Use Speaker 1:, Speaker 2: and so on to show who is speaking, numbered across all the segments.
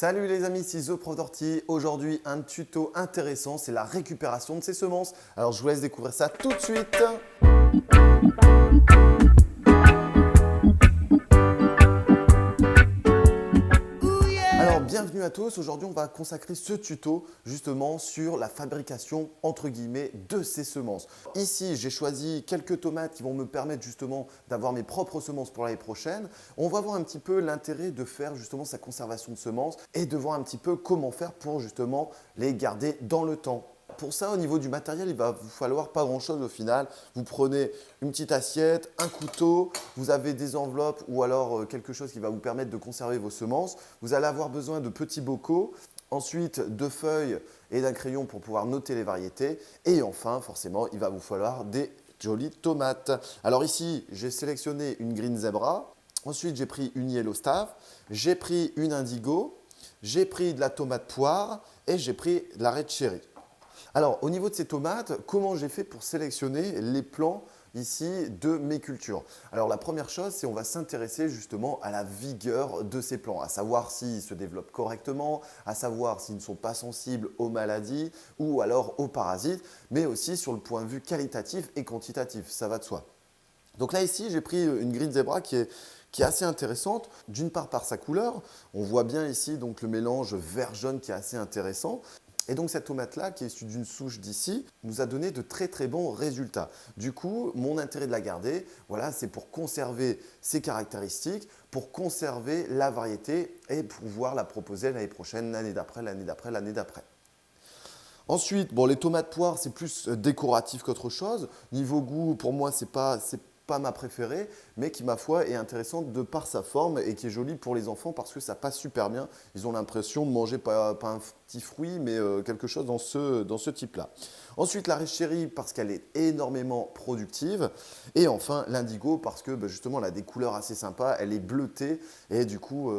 Speaker 1: Salut les amis, c'est The Prof d'Ortie. Aujourd'hui, un tuto intéressant, c'est la récupération de ses semences. Alors, je vous laisse découvrir ça tout de suite. Alors, bienvenue à tous. Aujourd'hui, on va consacrer ce tuto justement sur la fabrication, entre guillemets, de ces semences. Ici, j'ai choisi quelques tomates qui vont me permettre justement d'avoir mes propres semences pour l'année prochaine. On va voir un petit peu l'intérêt de faire justement sa conservation de semences et de voir un petit peu comment faire pour justement les garder dans le temps. Pour ça, au niveau du matériel, il va vous falloir pas grand-chose au final. Vous prenez une petite assiette, un couteau, vous avez des enveloppes ou alors quelque chose qui va vous permettre de conserver vos semences. Vous allez avoir besoin de petits bocaux, ensuite de feuilles et d'un crayon pour pouvoir noter les variétés. Et enfin, forcément, il va vous falloir des jolies tomates. Alors ici, j'ai sélectionné une Green Zebra. Ensuite, j'ai pris une Yellow Staff. J'ai pris une Indigo. J'ai pris de la tomate poire et j'ai pris de la Red Cherry. Alors, au niveau de ces tomates, comment j'ai fait pour sélectionner les plants ici de mes cultures? Alors, la première chose, c'est on va s'intéresser justement à la vigueur de ces plants, à savoir s'ils se développent correctement, à savoir s'ils ne sont pas sensibles aux maladies ou alors aux parasites, mais aussi sur le point de vue qualitatif et quantitatif, ça va de soi. Donc là, ici, j'ai pris une Green Zebra qui est assez intéressante, d'une part par sa couleur. On voit bien ici donc, le mélange vert-jaune qui est assez intéressant. Et donc cette tomate-là, qui est issue d'une souche d'ici, nous a donné de très très bons résultats. Du coup, mon intérêt de la garder, voilà, c'est pour conserver ses caractéristiques, pour conserver la variété et pouvoir la proposer l'année prochaine, l'année d'après, l'année d'après, l'année d'après. Ensuite, bon, les tomates poires, c'est plus décoratif qu'autre chose. Niveau goût, pour moi, c'est pas ma préférée, mais qui, ma foi, est intéressante de par sa forme et qui est jolie pour les enfants parce que ça passe super bien. Ils ont l'impression de manger pas un petit fruit, mais quelque chose dans ce type-là. Ensuite, la Red Cherry parce qu'elle est énormément productive. Et enfin, l'indigo parce que justement, elle a des couleurs assez sympas, elle est bleutée et du coup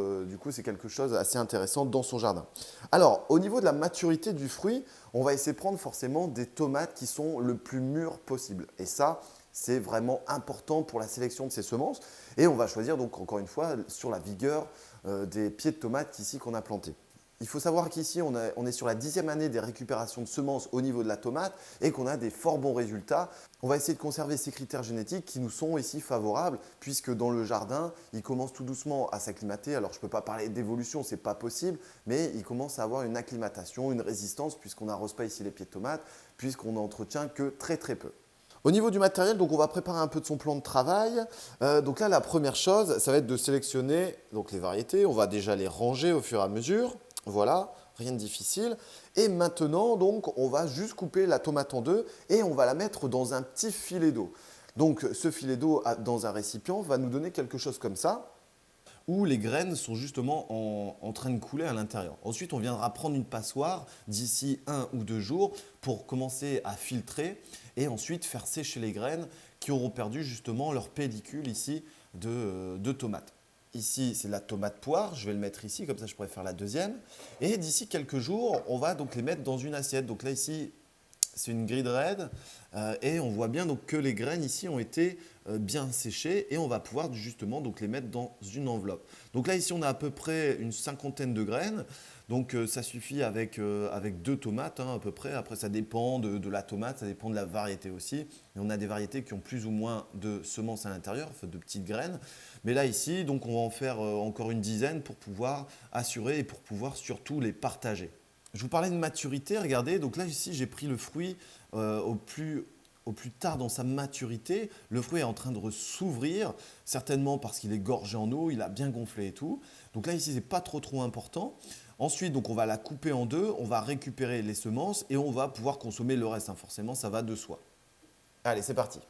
Speaker 1: c'est quelque chose d'assez intéressant dans son jardin. Alors, au niveau de la maturité du fruit, on va essayer de prendre forcément des tomates qui sont le plus mûres possible. Et ça, c'est vraiment important pour la sélection de ces semences. Et on va choisir donc encore une fois sur la vigueur des pieds de tomates ici qu'on a plantés. Il faut savoir qu'ici, on est sur la 10e année des récupérations de semences au niveau de la tomate et qu'on a des fort bons résultats. On va essayer de conserver ces critères génétiques qui nous sont ici favorables puisque dans le jardin, ils commencent tout doucement à s'acclimater. Alors, je ne peux pas parler d'évolution, ce n'est pas possible, mais ils commencent à avoir une acclimatation, une résistance puisqu'on n'arrose pas ici les pieds de tomates, puisqu'on n'entretient que très très peu. Au niveau du matériel, donc on va préparer un peu de son plan de travail. Donc là, la première chose, ça va être de sélectionner donc les variétés. On va déjà les ranger au fur et à mesure. Voilà, rien de difficile. Et maintenant, donc, on va juste couper la tomate en deux et on va la mettre dans un petit filet d'eau. Donc, ce filet d'eau dans un récipient va nous donner quelque chose comme ça, où les graines sont justement en train de couler à l'intérieur. Ensuite, on viendra prendre une passoire d'ici 1 ou 2 jours pour commencer à filtrer et ensuite faire sécher les graines qui auront perdu justement leur pellicule ici de tomates. Ici, c'est de la tomate poire, je vais le mettre ici, comme ça je pourrais faire la deuxième. Et d'ici quelques jours, on va donc les mettre dans une assiette. Donc là, ici, c'est une grid red et on voit bien donc que les graines ici ont été bien séchées et on va pouvoir justement donc les mettre dans une enveloppe. Donc là ici on a à peu près une cinquantaine de graines, donc ça suffit avec 2 tomates à peu près. Après ça dépend de la tomate, ça dépend de la variété aussi. Et on a des variétés qui ont plus ou moins de semences à l'intérieur, de petites graines. Mais là ici donc on va en faire encore une dizaine pour pouvoir assurer et pour pouvoir surtout les partager. Je vous parlais de maturité, regardez, donc là ici j'ai pris le fruit au plus tard dans sa maturité. Le fruit est en train de s'ouvrir, certainement parce qu'il est gorgé en eau, il a bien gonflé et tout. Donc là ici c'est pas trop important. Ensuite donc on va la couper en deux, on va récupérer les semences et on va pouvoir consommer le reste, forcément ça va de soi. Allez c'est parti.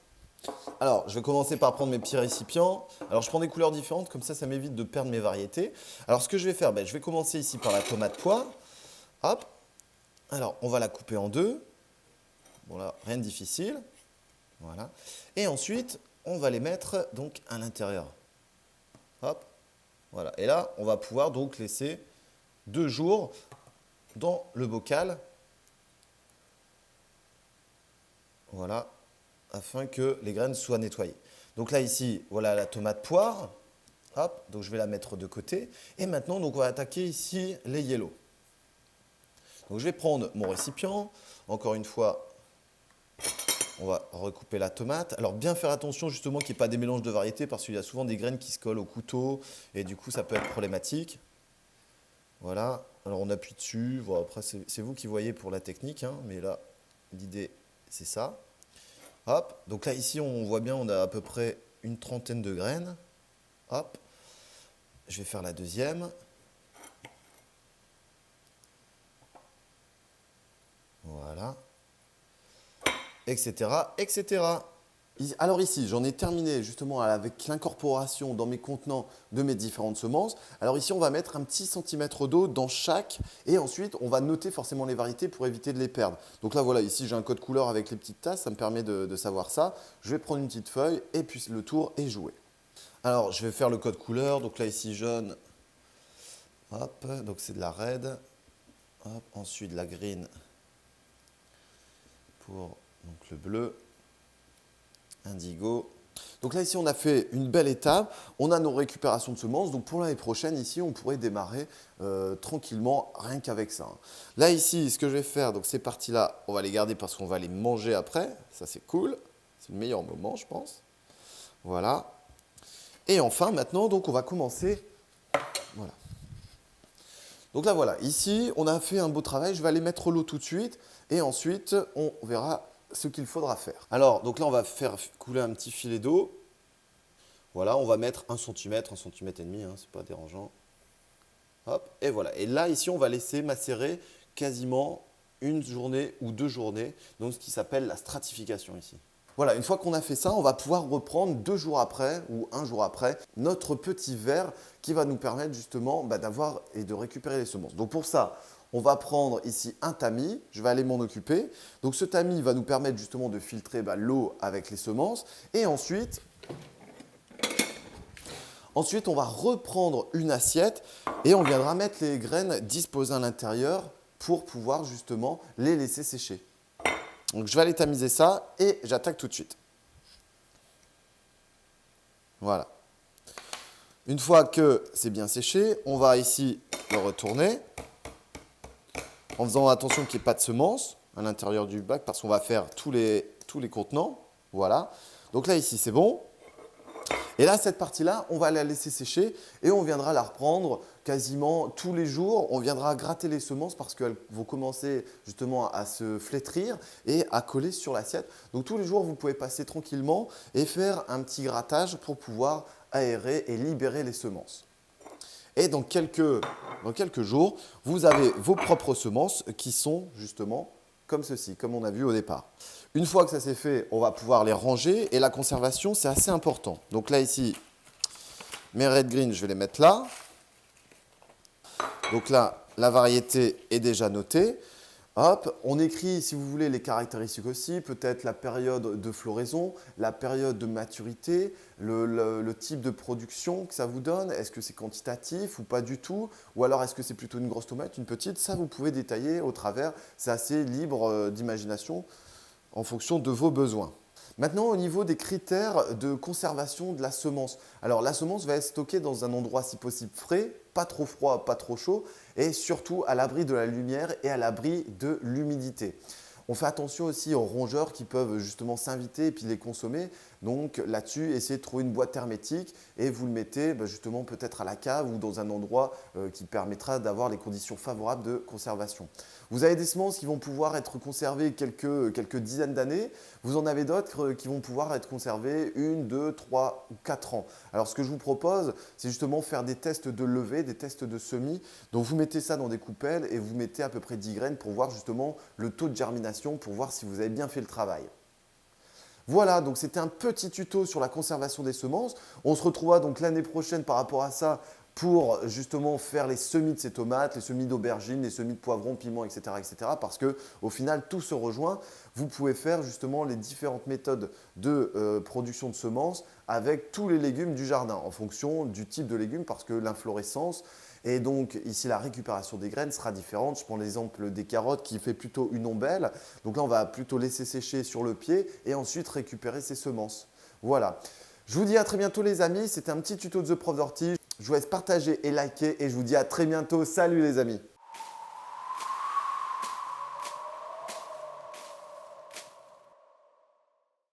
Speaker 1: Alors, je vais commencer par prendre mes petits récipients. Alors, je prends des couleurs différentes, comme ça m'évite de perdre mes variétés. Alors, ce que je vais faire, je vais commencer ici par la tomate poire. Hop. Alors, on va la couper en deux. Voilà, rien de difficile. Voilà. Et ensuite, on va les mettre donc à l'intérieur. Hop. Voilà. Et là, on va pouvoir donc laisser 2 jours dans le bocal. Voilà. Afin que les graines soient nettoyées. Donc là, ici, voilà la tomate poire. Hop, donc je vais la mettre de côté. Et maintenant, donc, on va attaquer ici les yellow. Donc je vais prendre mon récipient. Encore une fois, on va recouper la tomate. Alors bien faire attention justement qu'il n'y ait pas des mélanges de variétés parce qu'il y a souvent des graines qui se collent au couteau et du coup ça peut être problématique. Voilà, alors on appuie dessus. Bon, après c'est vous qui voyez pour la technique, hein, mais là l'idée c'est ça. Hop, donc là ici on voit bien on a à peu près une trentaine de graines. Hop, je vais faire la deuxième. Voilà. Etc., etc. Alors ici, j'en ai terminé justement avec l'incorporation dans mes contenants de mes différentes semences. Alors ici, on va mettre un petit centimètre d'eau dans chaque et ensuite, on va noter forcément les variétés pour éviter de les perdre. Donc là, voilà, ici, j'ai un code couleur avec les petites tasses, ça me permet de savoir ça. Je vais prendre une petite feuille et puis le tour est joué. Alors, je vais faire le code couleur. Donc là, ici, jaune. Hop, donc c'est de la red. Hop, ensuite, la green pour donc, le bleu. Indigo. Donc là, ici, on a fait une belle étape. On a nos récupérations de semences. Donc pour l'année prochaine, ici, on pourrait démarrer tranquillement, rien qu'avec ça. Là, ici, ce que je vais faire, donc ces parties-là, on va les garder parce qu'on va les manger après. Ça, c'est cool. C'est le meilleur moment, je pense. Voilà. Et enfin, maintenant, donc, on va commencer. Voilà. Donc là, voilà. Ici, on a fait un beau travail. Je vais aller mettre l'eau tout de suite. Et ensuite, on verra ce qu'il faudra faire. Alors, donc là, on va faire couler un petit filet d'eau. Voilà, on va mettre 1 cm, 1 cm et demi, hein, c'est pas dérangeant. Hop, et voilà. Et là, ici, on va laisser macérer quasiment une journée ou 2 journées, donc ce qui s'appelle la stratification ici. Voilà, une fois qu'on a fait ça, on va pouvoir reprendre 2 jours après ou 1 jour après notre petit verre qui va nous permettre justement d'avoir et de récupérer les semences. Donc pour ça, on va prendre ici un tamis, je vais aller m'en occuper. Donc ce tamis va nous permettre justement de filtrer l'eau avec les semences. Et ensuite, on va reprendre une assiette et on viendra mettre les graines disposées à l'intérieur pour pouvoir justement les laisser sécher. Donc je vais aller tamiser ça et j'attaque tout de suite. Voilà. Une fois que c'est bien séché, on va ici le retourner en faisant attention qu'il n'y ait pas de semences à l'intérieur du bac parce qu'on va faire tous les contenants. Voilà. Donc là, ici, c'est bon. Et là, cette partie-là, on va la laisser sécher et on viendra la reprendre quasiment tous les jours. On viendra gratter les semences parce qu'elles vont commencer justement à se flétrir et à coller sur l'assiette. Donc tous les jours, vous pouvez passer tranquillement et faire un petit grattage pour pouvoir aérer et libérer les semences. Et dans quelques jours, vous avez vos propres semences qui sont justement comme ceci, comme on a vu au départ. Une fois que ça c'est fait, on va pouvoir les ranger et la conservation, c'est assez important. Donc là, ici, mes red green, je vais les mettre là. Donc là, la variété est déjà notée. Hop, on écrit, si vous voulez, les caractéristiques aussi, peut-être la période de floraison, la période de maturité, le type de production que ça vous donne. Est-ce que c'est quantitatif ou pas du tout? Ou alors est-ce que c'est plutôt une grosse tomate, une petite? Ça, vous pouvez détailler au travers. C'est assez libre d'imagination en fonction de vos besoins. Maintenant, au niveau des critères de conservation de la semence. Alors, la semence va être stockée dans un endroit si possible frais, pas trop froid, pas trop chaud, et surtout à l'abri de la lumière et à l'abri de l'humidité. On fait attention aussi aux rongeurs qui peuvent justement s'inviter et puis les consommer. Donc là-dessus, essayez de trouver une boîte hermétique et vous le mettez justement peut-être à la cave ou dans un endroit qui permettra d'avoir les conditions favorables de conservation. Vous avez des semences qui vont pouvoir être conservées quelques dizaines d'années. Vous en avez d'autres qui vont pouvoir être conservées 1, 2, 3 ou 4 ans. Alors ce que je vous propose, c'est justement faire des tests de levée, des tests de semis. Donc vous mettez ça dans des coupelles et vous mettez à peu près 10 graines pour voir justement le taux de germination, pour voir si vous avez bien fait le travail. Voilà, donc c'était un petit tuto sur la conservation des semences. On se retrouvera donc l'année prochaine par rapport à ça pour justement faire les semis de ces tomates, les semis d'aubergines, les semis de poivrons, piments, etc. parce qu'au final, tout se rejoint. Vous pouvez faire justement les différentes méthodes de production de semences avec tous les légumes du jardin en fonction du type de légumes parce que l'inflorescence et donc ici la récupération des graines sera différente. Je prends l'exemple des carottes qui fait plutôt une ombelle. Donc là, on va plutôt laisser sécher sur le pied et ensuite récupérer ses semences. Voilà. Je vous dis à très bientôt les amis, c'était un petit tuto de The Prof d'Ortie. Je vous laisse partager et liker et je vous dis à très bientôt. Salut les amis!